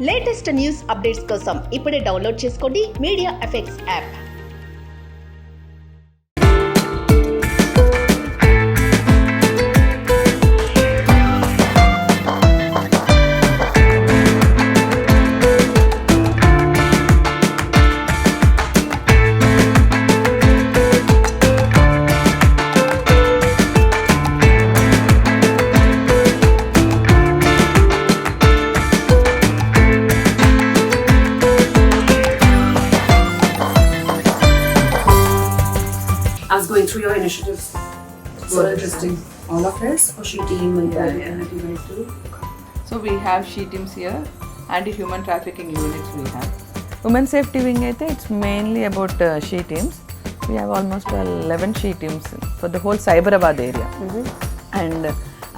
Latest news updates కోసం ఇప్పుడే download చేసుకోండి Mediafx app. I was going through your initiatives. So interesting. All of this for She Team and anything like too. So we have she teams here, anti-human trafficking units we have. Women safety wing aithe it's mainly about she teams. We have almost 11 she teams for the whole Cyberabad area. And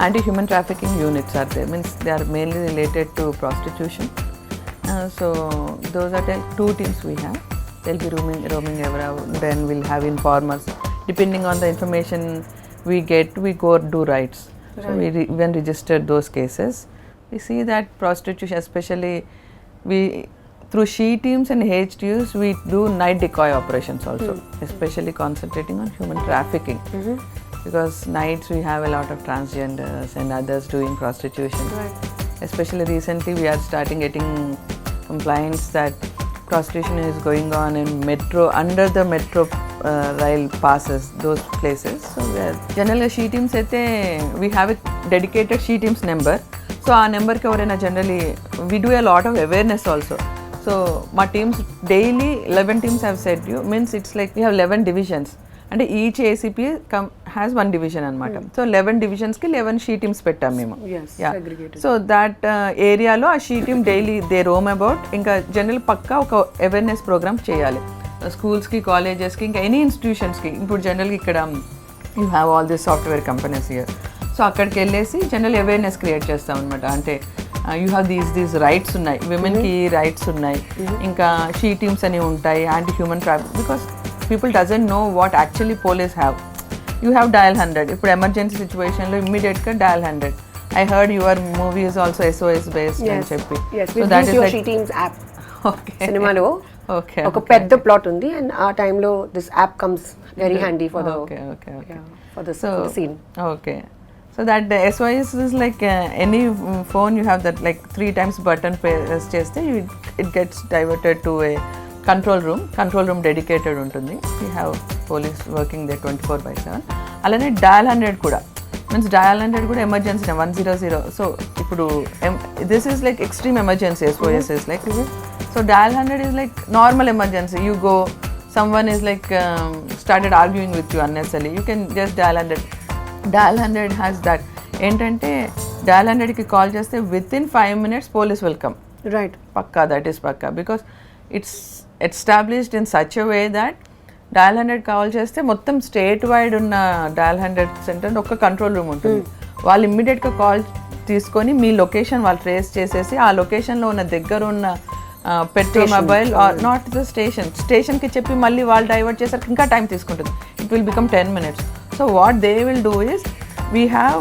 anti-human trafficking units are there. Means they are mainly related to prostitution. So those are the 2 teams we have. They'll be roaming around. Then we'll have informers. Depending on the information we get, we go do rights. Right. So we even registered those cases. We see that prostitution, especially we through she teams and HTUs, we do night decoy operations also, especially concentrating on human trafficking. Because nights we have a lot of transgenders and others doing prostitution. Right. Especially recently we are starting getting complaints that prostitution is going on in metro, under the metro rail passes, those places. So we are generally she teams aithe we have a dedicated she teams number. So our number ki evaraina generally we do a lot of awareness also. So my teams daily 11 teams have said you means it's like we have 11 divisions and each ACP has one division anamata. So 11 divisions ki 11 she teams pettam memo. Yes, yeah. segregated. So that area lo a she team daily they roam about. Inka general pakka oka awareness program cheyali schools ki, colleges ki, inka any institutions ki. Ippudu generally ikkada you have all these software companies here. So akkadiki ellesi general awareness create chestam anamata. Ante you have these rights unnai, women ki rights unnai, inka she teams ani untai, anti human trafficking, because people doesn't know what actually police have. You have dial 100. Ippudu emergency situation lo immediate ga dial 100. I heard your movie is also SOS based and cheppi. Yes, so we that use is your like She Team's app. okay. సినిమాలో Okay. ఒక పెద్ద plot ఉంది and ఆ టైంలో this app comes very handy for the Okay. For the So scene. okay. So that the SOS is like any phone you have that like 3 times button press cheste it gets diverted to a control room dedicated ఉంటుంది. We have police working there 24/7. అలానే dial 100 కూడా means dial 100 కూడా emergency 100. So ఇప్పుడు this is like extreme emergency. SOS is like so dial 100 is like normal emergency. You go, someone is like started arguing with you unnecessarily, you can just dial 100. Dial 100 has that ఏంటంటే dial 100 కి call చేస్తే within 5 minutes police will come. Right. Pakka, that is pakka, because it's established in such a way that dial 100 call చేస్తే మొత్తం state wide ఉన్న dial 100 centre ఒక control room ఉంటుంది. వాళ్ళు ఇమ్మీడియట్గా కాల్ తీసుకొని మీ లొకేషన్ వాళ్ళు ట్రేస్ చేసేసి ఆ లొకేషన్లో ఉన్న దగ్గర ఉన్న petrol mobile are not the స్టేషన్కి చెప్పి మళ్ళీ వాళ్ళు డైవర్ట్ చేసరికి ఇంకా టైం తీసుకుంటుంది. It will become 10 minutes. So what they will do is we have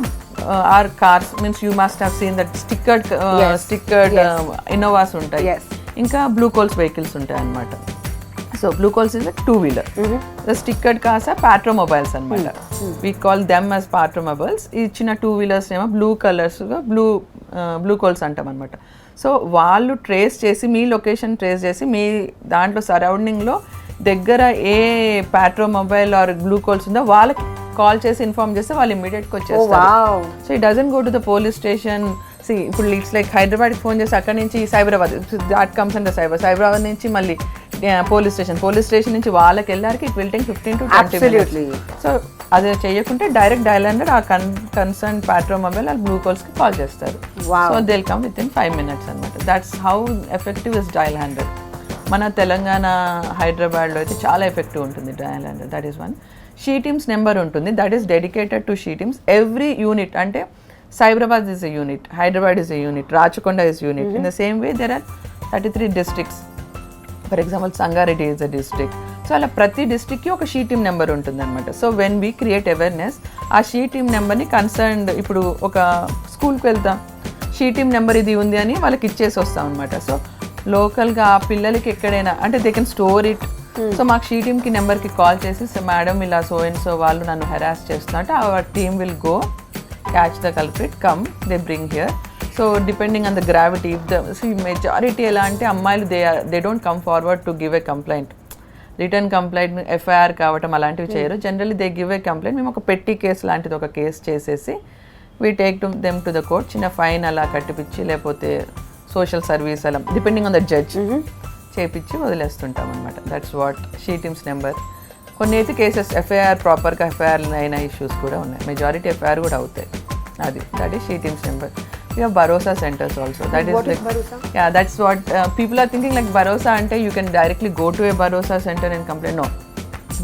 our cars, means you must have seen that stickered Innovas ఉంటాయి. ఇంకా బ్లూ కోల్స్ వెహికల్స్ ఉంటాయి అన్నమాట. So blue కోల్స్ is like 2-wheeler. The stickered cars are patro mobiles అన్నమాట. We call them as patro mobiles. ఇచ్చిన 2-wheelers ఏమో blue కలర్స్గా blue కోల్స్ అంటాం అనమాట. So వాళ్ళు ట్రేస్ చేసి మీ లొకేషన్ ట్రేస్ చేసి మీ దాంట్లో సరౌండింగ్లో దగ్గర ఏ patrol mobile or blue colts ఉందో వాళ్ళకి కాల్ చేసి ఇన్ఫార్మ్ చేస్తే వాళ్ళు ఇమ్మీడియట్గా వచ్చేస్తారు. So it doesn't go to the police station. ఇప్పుడు ఇట్స్ లైక్ హైదరాబాద్కి ఫోన్ చేసి అక్కడ నుంచి Cyberabad that comes and Cyberabad నుంచి మళ్ళీ పోలీస్ స్టేషన్ నుంచి వాళ్ళకి వెళ్ళారికి it will take 15 to 20 minutes. So అది చేయకుంటే డైరెక్ట్ డైల్ 100 ఆ కన్సర్న్ పాట్రో మొబైల్ ఆ బ్లూ కాల్స్కి కాల్ చేస్తారు. So they will come within 5 minutes అనమాట. That's how effective is dial 100. మన తెలంగాణ హైదరాబాద్లో అయితే చాలా ఎఫెక్టివ్ ఉంటుంది dial 100. That is one. She teams number ఉంటుంది, that is dedicated to she teams. Every unit అంటే Cyberabad is a unit, Hyderabad is a unit, Rachakonda is a unit. In the same way, there are 33 districts. For example, Sangareddy is a district. So, ala prati district ki oka she team number untundi anamata. So, when we create awareness, aa she team number ni concerned, ippudu oka school ku velta, she team number ఇది ఉంది అని వాళ్ళకి ఇచ్చేసి వస్తాం అనమాట. So లోకల్గా ఆ పిల్లలకి ఎక్కడైనా అంటే they can store it. So మాకు షీ టీమ్కి నెంబర్కి కాల్ చేసి సో మేడం ఇలా సో అండ్ సో వాళ్ళు నన్ను హెరాస్ చేస్తున్నట్టు our team will go catch the culprit, come they bring here. So depending on the gravity if the majority ఎలా అంటే అమ్మాయిలు they don't come forward to give a complaint, return complaint FIR కావటం అలాంటివి చేయరు. Generally they give a complaint. మేము ఒక పెట్టి case లాంటిది ఒక కేసు చేసేసి we take them to the court, చిన్న ఫైన్ అలా కట్టిపిచ్చి లేకపోతే సోషల్ సర్వీస్ అలా డిపెండింగ్ ఆన్ ద జడ్జ్ చేపించి వదిలేస్తుంటాం అనమాట. That's what she teams number. కొన్ని అయితే కేసెస్ ఎఫ్ఐఆర్ ప్రాపర్గా ఎఫ్ఐఆర్ అయిన ఇష్యూస్ కూడా ఉన్నాయి. మెజారిటీ ఎఫ్ఐఆర్ కూడా అవుతాయి. అది that is she teams number. We have Bharosa centers also. That is what like, is Bharosa? Yeah, that's what people are thinking like Bharosa ante you can directly go to a Bharosa center and complain. No,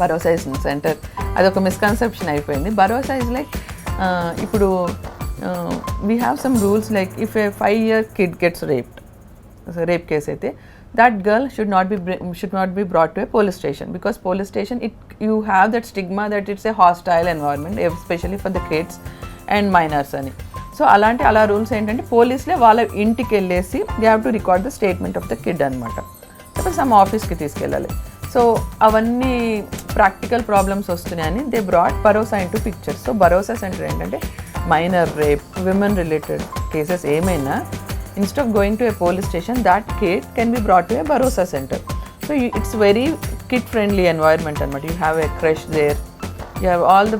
Bharosa is center. Adoka misconception అయిపోయింది. Bharosa is like ఇప్పుడు we have some rules like if a 5-year kid gets raped, so rape case అయితే that girl should not be brought to a police station, because police station you have that stigma that it's a hostile environment, especially for the kids and minors అని. So అలా rules ఏంటంటే పోలీసులే వాళ్ళ ఇంటికి వెళ్ళేసి they have to record the statement of the kid అనమాట. లేకపోతే some ఆఫీస్కి తీసుకెళ్ళాలి. సో అవన్నీ ప్రాక్టికల్ ప్రాబ్లమ్స్ వస్తున్నాయని they brought Bharosa into pictures. So Bharosa centre ఏంటంటే minor rape, women related cases ఏమైనా instead of going to a police station that kid can be brought to a Bharosa centre. So it's very kid friendly environment అనమాట. You have a crush there. You have all the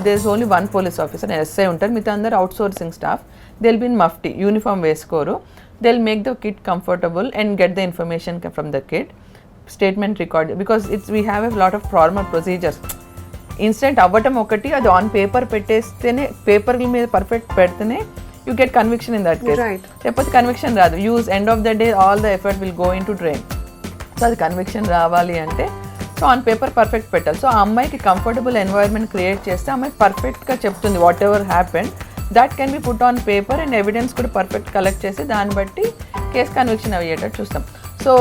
there's only one police officer and SI ఉంటారు. మిగతా అందరు outsourcing staff. they'll be in mufti, uniform వేసుకోరు. they'll make the kid comfortable and get the information from the kid, statement record, because we have a lot of formal procedures. Incident అవ్వటం ఒకటి, అది on paper పెట్టేస్తేనే paper మీద perfect పెడితేనే you get conviction in that case. లేకపోతే conviction రాదు. Use end of the day all the effort will go in to drain. So అది conviction రావాలి అంటే సో ఆన్ పేపర్ పర్ఫెక్ట్ పెట్టాలి. సో ఆ అమ్మాయికి కంఫర్టబుల్ ఎన్వైర్న్మెంట్ క్రియేట్ చేస్తే అమ్మాయి పర్ఫెక్ట్గా చెప్తుంది what ever happen. That can be put on paper and evidence కూడా పర్ఫెక్ట్ కలెక్ట్ చేసి దాన్ని బట్టి కేసు కన్విక్షన్ అయ్యేటట్టు చూస్తాం. సో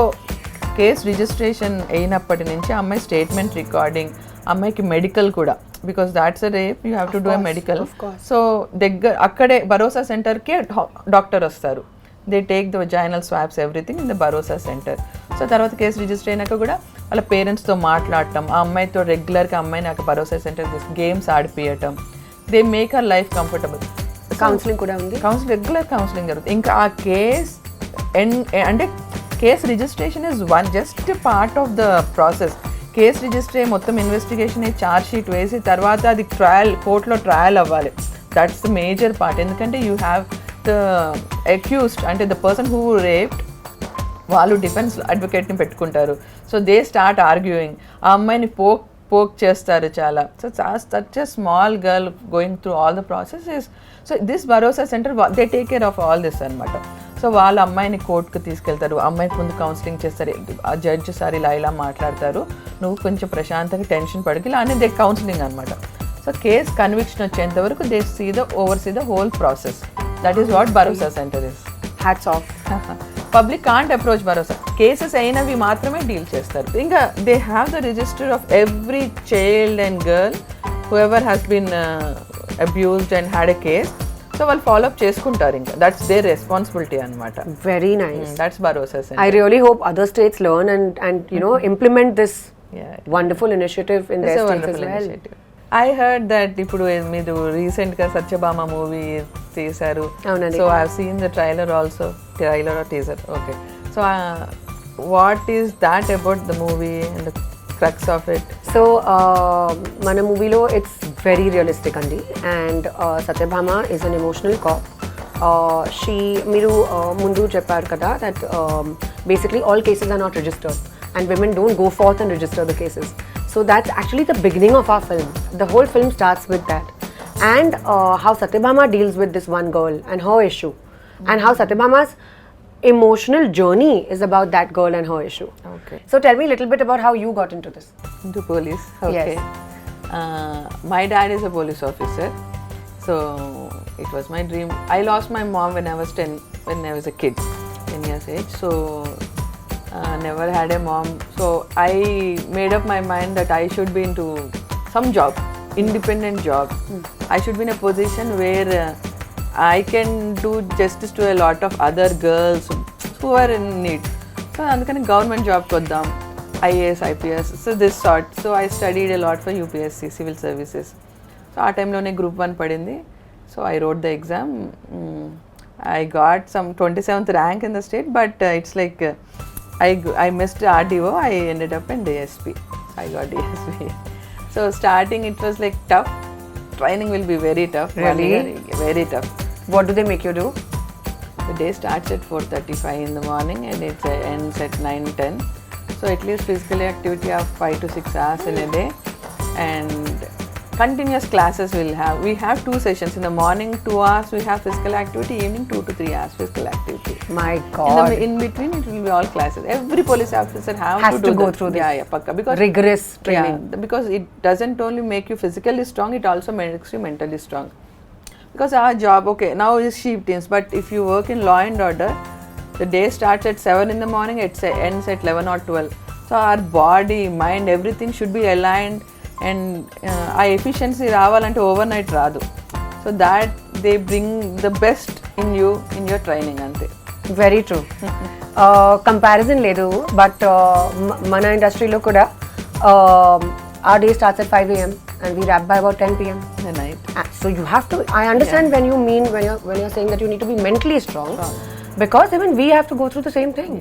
కేసు రిజిస్ట్రేషన్ అయినప్పటి నుంచి అమ్మాయి స్టేట్మెంట్ రికార్డింగ్, అమ్మాయికి మెడికల్ కూడా, because that's a rape you have to do a medical. So అక్కడే భరోసా సెంటర్కే డాక్టర్ వస్తారు. They take the vaginal swabs everything in the Bharosa centre. So తర్వాత కేసు రిజిస్టర్ అయినాక కూడా వాళ్ళ పేరెంట్స్తో మాట్లాడటం, ఆ అమ్మాయితో రెగ్యులర్గా అమ్మాయిని నాకు భరోసా సెంటర్ గేమ్స్ ఆడిపియటం, they make her life comfortable. Counselling కూడా ఉంది. రెగ్యులర్ కౌన్సిలింగ్ జరుగుతుంది. ఇంకా ఆ కేస్ అంటే case registration is just part of the process. Case register అయ్యి మొత్తం ఇన్వెస్టిగేషన్ అయ్యి ఛార్జ్ షీట్ వేసి తర్వాత అది కోర్టులో ట్రయల్ అవ్వాలి. That's the major part. ఎందుకంటే యూ హ్యావ్ ద అక్యూస్డ్ అంటే ద పర్సన్ హూ రేప్డ్, వాళ్ళు డిఫెన్స్ అడ్వకేట్ని పెట్టుకుంటారు. So they start arguing. ఆ అమ్మాయిని పోక్ చేస్తారు చాలా. So such a small girl going through all the process is. So this Bharosa centre they take care of all this అనమాట. So వాళ్ళ అమ్మాయిని కోర్టుకు తీసుకెళ్తారు, అమ్మాయికి ముందు కౌన్సిలింగ్ చేస్తారు. ఆ జడ్జి సార్ ఇలా మాట్లాడతారు, నువ్వు కొంచెం ప్రశాంతంగా టెన్షన్ పడకి ఇలా అనేది కౌన్సిలింగ్ అనమాట. సో కేస్ కన్విక్షన్ వచ్చేంత వరకు they oversee the whole process. That is what Bharosa centre is. Hats off. Public can't approach Bharosa. Cases అయినవి మాత్రమే డీల్ చేస్తారు. ఇంకా they have the register of every child and girl who ever has been abused and had a case. So వాళ్ళు follow up చేసుకుంటారు. ఇంకా that's their responsibility అనమాట. Very nice. That's Bharosa centre. I really hope other states learn and you know implement this wonderful initiative in their states as well. I heard that ఇప్పుడు మీరు రీసెంట్గా Satyabhama movie తీశారు. So I have seen the trailer also. Trailer or teaser. Okay. So what is that about the movie and the crux of it? So మన మూవీలో it's very realistic అండి. And Satyabhama is an emotional cop. మీరు ముందు చెప్పారు కదా that basically all cases are not registered and women don't go forth and register the cases. So that's actually the beginning of our film. The whole film starts with that. And how Satyabhama deals with this one girl and her issue. And how Satyabhama's emotional journey is about that girl and her issue. Okay. So tell me a little bit about how you got into this. Into police? Okay. Yes. My dad is a police officer. So it was my dream. I lost my mom when I was a kid, 10 years age. So never had a mom. So I made up my mind that I should be into some job, independent job. I should be in a position where I can do justice to a lot of other girls who are in need. So అందుకని government జాబ్కి వద్దాం, IAS IPS, so this sort. So I studied a lot for UPSC civil services. So ఆ టైంలోనే group 1 పడింది. So I wrote the exam. I got some 27th rank in the state, but it's like I missed RDO. I ended up in DSP. I got DSP. So starting it was like tough. Training will be very tough. Really? Very tough. What do they make you do? The day starts at 4:35 in the morning and it ends at 9:10. So at least physical activity of 5 to 6 hours in a day, and continuous classes we'll have. We have 2 sessions. In the morning 2 hours we have physical activity, evening 2 to 3 hours physical activity. My God. In between it will be all classes. Every police officer has to go through this. Yeah, pakka. Because Rigorous training. Yeah, because it doesn't only make you physically strong, it also makes you mentally strong. Because our job, okay, now is shift teams, but if you work in law and order, the day starts at 7 in the morning, it ends at 11 or 12. So our body, mind, everything should be aligned, and our efficiency రావాలంటే overnight రాదు. So that they bring the best in you in your training ante. Very true. Comparison లేదు, but మన ఇండస్ట్రీలో కూడా our day starts at 5 a.m. and we wrap by about 10 p.m. The night. So you have to, I understand when you mean, when you're saying that you need to be mentally strong, because even we have to go through the same thing.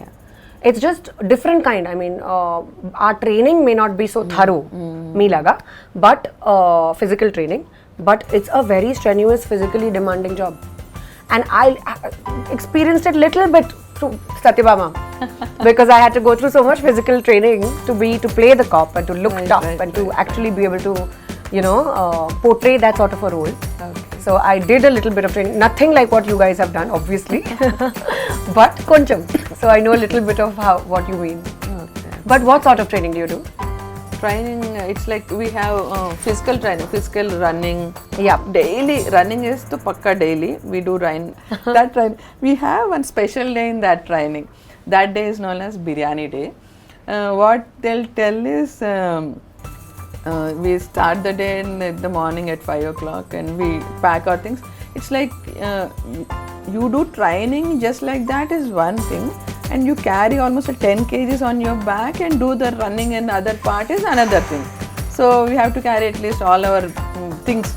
It's just different kind. I mean, our training may not be so thorough, me laga, but physical training, but it's a very strenuous, physically demanding job. And I experienced it little bit through Satyabhama because I had to go through so much physical training to play the cop and to look tough and to actually be able to, you know, portray that sort of a role. Okay. So I did a little bit of training, nothing like what you guys have done, obviously, but koncham. So I know a little bit of what you mean. Okay. But what sort of training do you do? Training, it's like we have physical training, physical running. Yeah. Daily running is to pakka daily. We do run that training. We have one special day in that training. That day is known as Biryani Day. What they'll tell is we start the day in the morning at 5 o'clock and we pack our things. It's like you do training just like that is one thing, and you carry almost 10 kgs on your back and do the running and other part is another thing. So we have to carry at least all our things.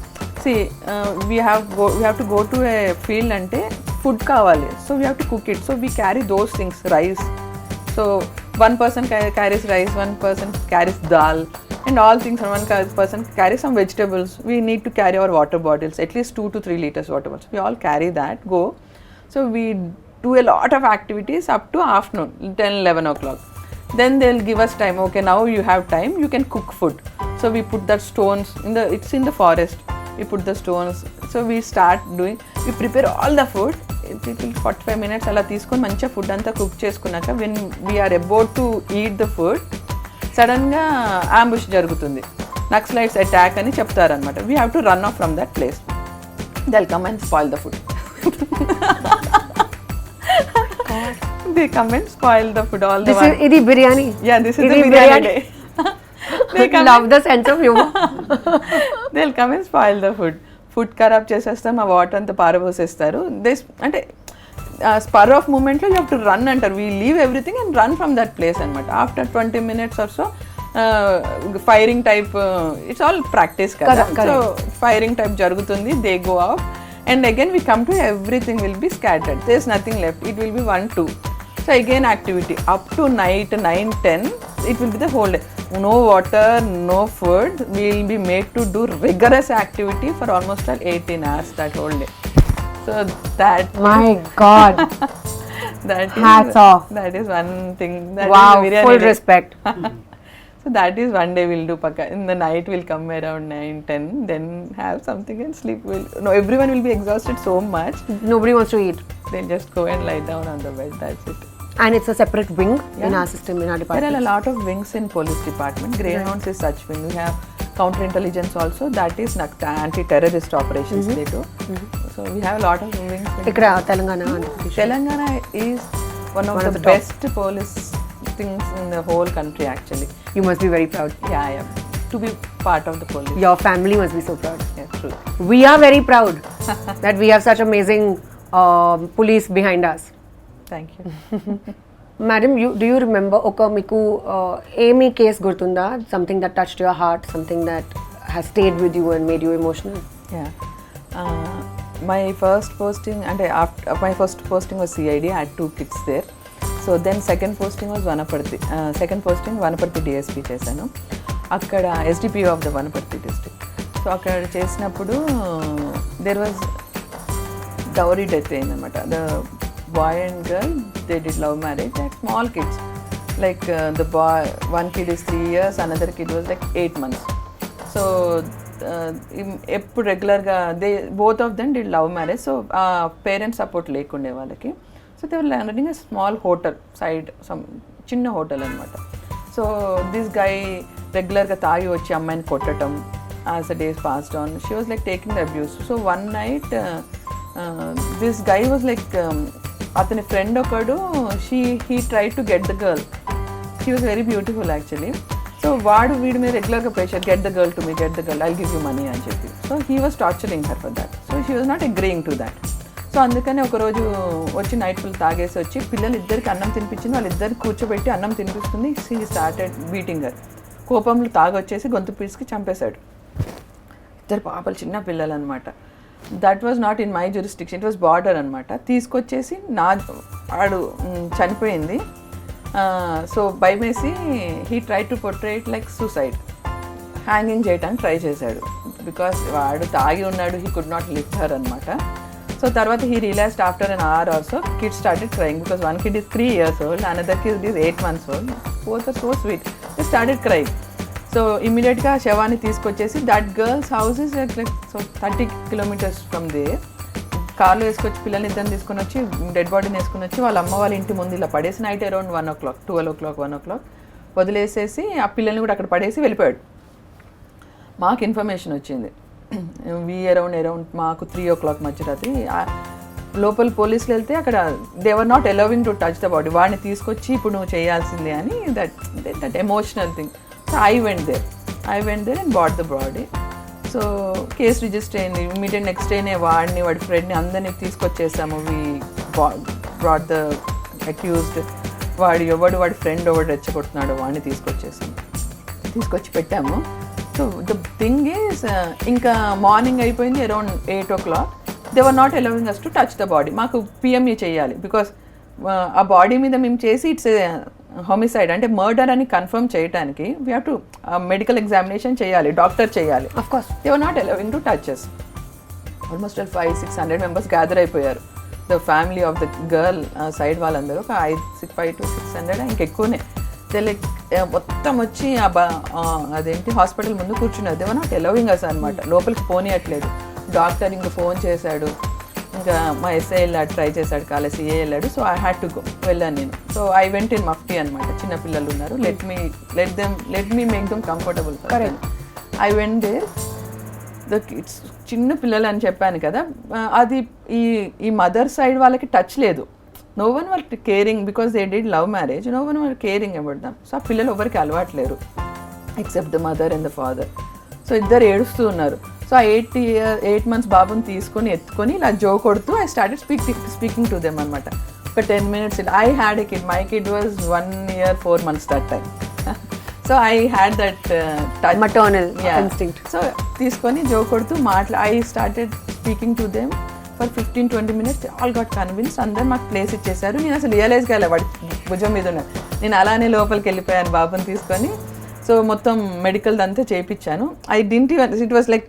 See, we have to go to a field ante food kavali, so we have to cook it. So we carry those things, rice. So one person carries rice, one person carries dal and all things, and one person carries some vegetables. We need to carry our water bottles, at least 2 to 3 liters water bottles. We all carry that, go. So we do a lot of activities up to afternoon, 10-11 o'clock. Then they'll give us time. Okay, now you have time, you can cook food. So we put that stones it's in the forest. We put the stones. So we start doing, we prepare all the food. It will 45 minutes అలా తీసుకొని మంచిగా food అంతా cook చేసుకున్నాక when we are about to eat the food, సడన్గా ambush జరుగుతుంది, Naxalites attack అని చెప్తారనమాట. We have to run off from that place. They'll come and spoil the food. They come and spoil the food all the while. This is biryani. Yeah, this is the biryani day. They come Love the sense of humor. They'll come and spoil the food. Food ఖరాబ్ చేసేస్తాం, ఆ water అంతా పారబోసేస్తారు. అంటే spur of మూమెంట్లో you have to run అంటారు. We leave everything and run from that place అనమాట. After 20 minutes or so firing type, it's all practice కదా. సో ఫైరింగ్ టైప్ జరుగుతుంది, they go out and again we come to everything will be scattered, there's nothing left, it will be 1-2. So again activity up to night 9-10, it will be the whole day, no water, no food. We will be made to do rigorous activity for almost 18 hours that whole day. So that, my God, that hats off. That is one thing. That wow, is full respect. So that is one day we'll do pakka. In the night we'll come around 9-10, then have something and sleep. No, everyone will be exhausted so much. Nobody wants to eat. Then just go and lie down on the bed, that's it. And it's a separate wing in our system, in our department. There are a lot of wings in police department. Greyhounds is such wing. We have counterintelligence also, that is anti-terrorist operations they do. So we have a lot of wings. Ikkada Telangana. Telangana is one of the best police things in the whole country actually. You must be very proud. Yeah, I am. To be part of the police. Your family must be so proud. Yeah, true. We are very proud. that we have such amazing police behind us. Thank you. Madam, do you remember oka miku amy case gurtunda, something that touched your heart, something that has stayed with you and made you emotional? Yeah. My first posting, and after my first posting was CID. I had 2 kids there. So then second posting was Vanaparthi. Second posting Vanaparthi DSP చేశాను. అక్కడ SDPO of the Vanaparthi district. So అక్కడ చేసినప్పుడు there was dowry death అయిందన్నమాట. The boy and girl, they did love marriage at small kids. Like the boy, one kid is 3 years, another kid was like 8 months. So ఎప్పుడు రెగ్యులర్గా both of them did love marriage. So parents support లేకుండే వాళ్ళకి. So they were running a small hotel side, చిన్న hotel అనమాట. So this guy రెగ్యులర్గా తాగి వచ్చి అమ్మాయిని కొట్టడం. As the days passed on she was like taking the abuse. So one night this guy was like, అతని ఫ్రెండ్ ఒకడు, he try to get the girl. She was very beautiful actually. So వాడు వీడి మీద రెగ్యులర్గా pressure, get the girl to me, get the girl, I'll give you money అని చెప్పి. So he was torturing her for that. So she was not agreeing to that. So అందుకని ఒకరోజు వచ్చి night full తాగేసి వచ్చి పిల్లలు ఇద్దరికి అన్నం తినిపించింది. వాళ్ళిద్దరికి కూర్చోబెట్టి అన్నం తినిపిస్తుంది. She started beating her. కోపంలో తాగొచ్చేసి గొంతు పీసుకి చంపేశాడు. ఇద్దరు పాపలు, చిన్న పిల్లలు అనమాట. That was not in my jurisdiction, it was border అనమాట. తీసుకొచ్చేసి ఆడు చనిపోయింది. సో భయమేసి he try to portray it like suicide, hanging చేయడానికి ట్రై చేశాడు. బికాస్ వాడు తాగి ఉన్నాడు, he could not lift her అనమాట. సో తర్వాత he realised after an hour also kid started crying, because one kid is 3 years old, another kid is 8 months old. Both are so sweet. They started crying. So ఇమ్మీడియట్గా శవాన్ని తీసుకొచ్చేసి, that girl's house is like so 30 kilometers from there. కార్లో వేసుకొచ్చి పిల్లల్ని ఇద్దరిని తీసుకొని వచ్చి, dead బాడీని వేసుకుని వచ్చి వాళ్ళ అమ్మ వాళ్ళ ఇంటి ముందు ఇలా పడేసి, night around 1 o'clock, 12 o'clock, 1 o'clock వదిలేసేసి ఆ పిల్లల్ని కూడా అక్కడ పడేసి వెళ్ళిపోయాడు. మాకు ఇన్ఫర్మేషన్ వచ్చింది. అరౌండ్ మాకు 3 o'clock మధ్యరాత్రి. లోపల పోలీసులు వెళ్తే అక్కడ they were not allowing to touch the body. వాడిని తీసుకొచ్చి ఇప్పుడు నువ్వు చేయాల్సిందే అని, that emotional thing. So I went there and bought the body. So case register అయింది. ఇమీడియట్ నెక్స్ట్ డేనే వాడిని, వాడి ఫ్రెండ్ని అందరినీ తీసుకొచ్చేసాము. We brought the accused. వాడి ఫ్రెండ్ ఎవడు రెచ్చగొడుతున్నాడు వాడిని తీసుకొచ్చి పెట్టాము. సో ద థింగ్ ఈజ్, ఇంకా మార్నింగ్ అయిపోయింది around 8 o'clock. They were not allowing us to touch the body. మాకు పిఎంఈ చేయాలి, బికాస్ ఆ బాడీ మీద మేము చేసి ఇట్స్ హోమిసైడ్ అంటే మర్డర్ అని కన్ఫర్మ్ చేయడానికి we have to medical examination చేయాలి, డాక్టర్ చేయాలి. Of course. They were not allowing to touches. Almost 500-600 members gather అయిపోయారు. The family of the girl side వాళ్ళందరూ ఒక 500 to 600 ఇంకెక్కువనే. లైక్ మొత్తం వచ్చి అదేంటి హాస్పిటల్ ముందు కూర్చున్నారు. దే వర్ నాట్ అలౌవింగ్ అస్ అనమాట. లోపలికి పోనీయట్లేదు. డాక్టర్ ఇంక ఫోన్ చేశాడు. ఇంకా మా ఎస్ఐ వెళ్ళాడు, ట్రై చేశాడు, కాలే సిఏ వెళ్ళాడు. So I had to go, వెళ్ళాను నేను. So I went in mufti అనమాట. చిన్న పిల్లలు ఉన్నారు. Let me make them comfortable. I went there. The kids, చిన్న పిల్లలు అని చెప్పాను కదా, అది ఈ మదర్ సైడ్ వాళ్ళకి టచ్ లేదు. No one were caring, because they did love marriage. No one were caring about them. So ఆ పిల్లలు ఎవరికి అలవాట్లేరు except the mother and the father. So ఇద్దరు ఏడుస్తూ ఉన్నారు. సో ఆ 8 months బాబుని తీసుకొని ఎత్తుకొని ఇలా జో కొడుతూ I started speaking to them అనమాట. ఒక 10 minutes. I had a kid. My kid was 1 year 4 months that time. So I had that maternal instinct. So తీసుకొని జో కొడుతూ I started speaking to them for 15-20 minutes. All got convince. అందరు మాకు place ఇచ్చేసారు. నేను అసలు realise కాలే వాడి భుజం మీద ఉన్నాను. నేను అలానే లోపలికి వెళ్ళిపోయాను బాబుని తీసుకొని. సో మొత్తం మెడికల్ అంతా చేయించాను. ఇట్ వాస్ లైక్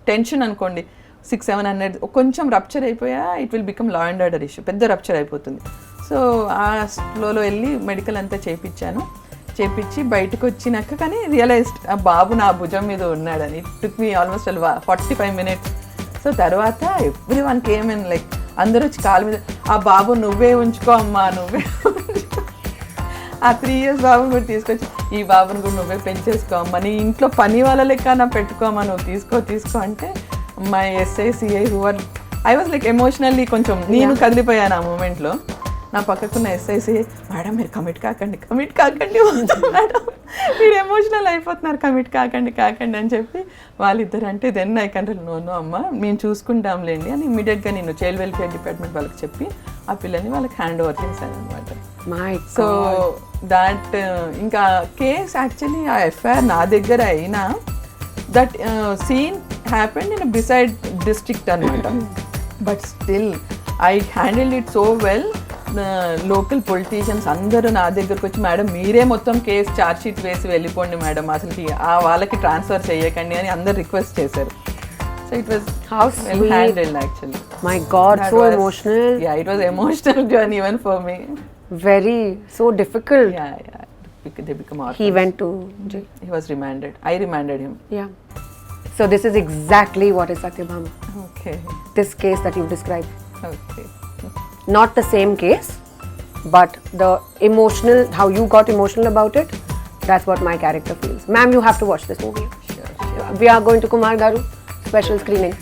టెన్షన్ అనుకోండి. 600-700 కొంచెం రప్చర్ అయిపోయా, it will become law and order issue. పెద్ద రప్చర్ అయిపోతుంది. సో ఆ స్లోలో వెళ్ళి మెడికల్ అంతా చేయించి బయటకు వచ్చినాక కానీ రియలైజ్డ్ ఆ బాబు నా భుజం మీద ఉన్నాడని. It took me almost 45 minutes. So తర్వాత everyone came in, like అందరూ వచ్చి కాళ్ళ మీద, ఆ బాబు నువ్వే ఉంచుకో అమ్మా, నువ్వే ఆ 3 years బాబుని కూడా తీసుకొచ్చి, ఈ బాబుని కూడా నువ్వే పెంచేసుకో అమ్మా, నీ ఇంట్లో పని వాళ్ళ లెక్క నా పెట్టుకోమ్మా, నువ్వు తీసుకో అంటే my SI CI who are I was like emotionally కొంచెం నేను కదిలిపోయాను ఆ మూమెంట్లో. నా పక్కకున్న ఎస్ఐ సిఐ, మేడం మీరు కమిట్ కాకండి మేడం, వీడు ఎమోషనల్ అయిపోతున్నారు, కమిట్ కాకండి అని చెప్పి వాళ్ళిద్దరు అంటే దెన్ ఐ కెన్ నో అమ్మ మేము చూసుకుంటాంలేండి అని ఇమీడియట్గా నేను చైల్డ్ వెల్ఫేర్ డిపార్ట్మెంట్ వాళ్ళకి చెప్పి ఆ పిల్లని వాళ్ళకి హ్యాండ్ ఓవర్ చేశాను అనమాట. సో దాట్ ఇంకా కేస్ యాక్చువల్లీ ఆ ఎఫ్ఐఆర్ నా దగ్గర అయినా that scene happened in beside district అనమాట. But still I handle it so well. Local politicians అందరూ నా దగ్గరకు వచ్చి మేడం మీరే మొత్తం కేసు ఛార్జ్ షీట్ వేసి వెళ్ళిపోండి మేడం, అసలు వాళ్ళకి ట్రాన్స్ఫర్ చేయకండి అని అందరు రిక్వెస్ట్ చేశారు. So it was well handled actually. My God, that so was, emotional. Yeah, it was emotional journey even for me. Very, so difficult. Yeah. They become orphans. He went to jail. He was remanded. I remanded him. Yeah. So this is exactly what is Satyabhama. Okay. This case that you described. Okay. Not the same case, but the emotional, how you got emotional about it, that's what my character feels. Ma'am, you have to watch this movie. Sure. We are going to Kumar Garu special screening.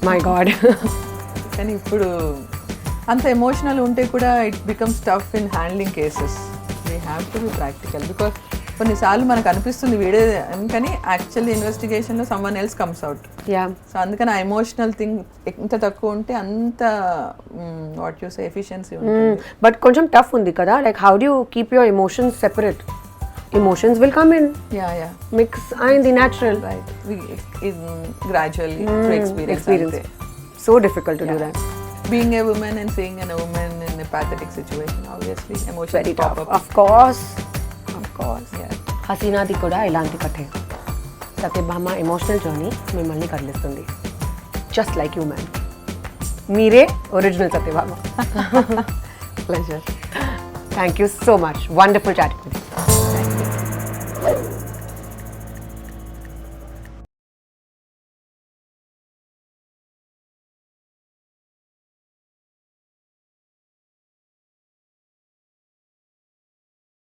My God. కానీ ఇప్పుడు అంత emotional ఉంటే కూడా it becomes tough in handling cases. We have to be practical because కొన్నిసార్లు మనకు అనిపిస్తుంది వీడే కానీ యాక్చువల్లీ ఇన్వెస్టిగేషన్లో someone else comes out. So అందుకని ఆ ఎమోషనల్ థింగ్ ఎంత తక్కువ ఉంటే అంత వాట్ యూ సే ఎఫిషియన్సీ ఉంటుంది. బట్ కొంచెం టఫ్ ఉంది కదా, like how do you keep your emotions separate? Emotions will come in. Yeah. Mix and the natural. Right. Gradually through experience. So difficult to do that. Being a woman and seeing a woman in a pathetic situation, obviously emotions very pop tough. up. Of course. Yeah. Hasina di kuda ilanti kathe. Satyabhama emotional journey mimmalni kadlistundi. Just like you, man. Meere original Satyabhama. Pleasure. Thank you so much. Wonderful chatting with you. Thank you.